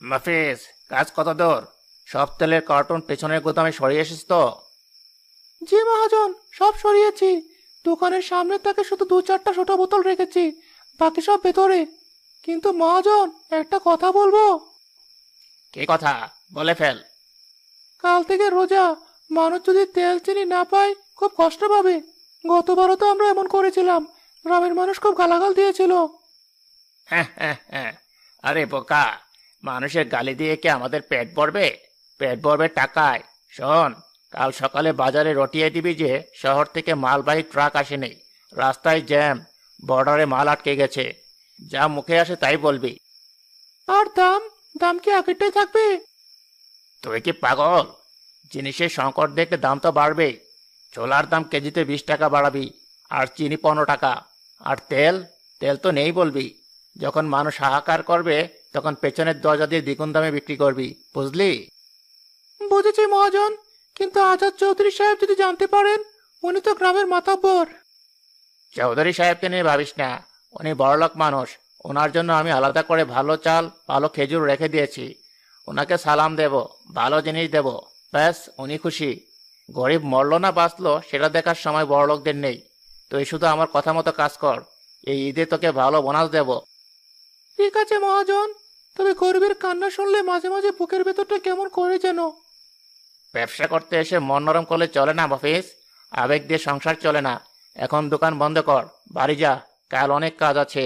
মাফিজ, কাজ কত দূর? সব তেলের কার্টুন পেছনের গুদামে সরিয়ে এসেছিস তো? জি মহাজন, সব সরিয়েছি। দোকানের সামনে তাকে শুধু দু চারটা ছোট বোতল রেখেছি, বাকি সব ভেতরে। কিন্তু মহাজন, একটা কথা বলবো। কি কথা? বলে ফেল। কাল থেকে রোজা, মানুষ যদি তেল চিনি না পায় খুব কষ্ট পাবে। গতবারও তো আমরা এমন করেছিলাম, গ্রামের মানুষ খুব গালাগাল দিয়েছিল। হ্যাঁ, হ্যাঁ, হ্যাঁ। আরে বোকা, মানুষের গালি দিয়ে কি আমাদের পেট ভরবে? পেট ভরবে টাকায়। শোন, কাল সকালে বাজারে রটিয়ে দিবি যে শহর থেকে মালবাহী ট্রাক আসেনি, রাস্তায় জ্যাম, বর্ডারে মাল আটকে গেছে। যা মুখে আসে তাই বলবি। আর দাম, দাম কি আগেরটাই থাকবে? তুই কি পাগল? জিনিসের সংকট দেখলে দাম তো বাড়বেই। ছোলার দাম কেজিতে 20 টাকা বাড়াবি, আর চিনি 15 টাকা। আর তেল, তেল তো নেই বলবি। যখন মানুষ হাহাকার করবে তখন পেছনের দরজা দিয়ে দ্বিগুণ দামে বিক্রি করবি, বুঝলি? বুঝেছি মহাজন, কিন্তু আজাদ চৌধুরী সাহেব যদি জানতে পারেন, উনি তো গ্রামের মাতব্বর। চৌধুরী সাহেবকে নিয়ে ভাবিস না, উনি বড়লোক মানুষ। ওনার জন্য আমি আলাদা করে ভালো চাল, ভালো খেজুর রেখে দিয়েছি। ওনাকে সালাম দেব, ভালো জিনিস দেব, ব্যাস উনি খুশি। গরিব মরলো না বাঁচলো সেটা দেখার সময় বড়লোকদের নেই। তুই শুধু আমার কথা মতো কাজ কর, এই ঈদে তোকে ভালো বোনাস দেব। ঠিক আছে মহাজন, তবে গরিবের কান্না শুনলে মাঝে মাঝে বুকের ভেতরটা কেমন করে যেন। ব্যবসা করতে এসে মন নরম করলে চলে না মফিজ। আবেগ দিয়ে সংসার চলে না। এখন দোকান বন্ধ কর, বাড়ি যা, কাল অনেক কাজ আছে।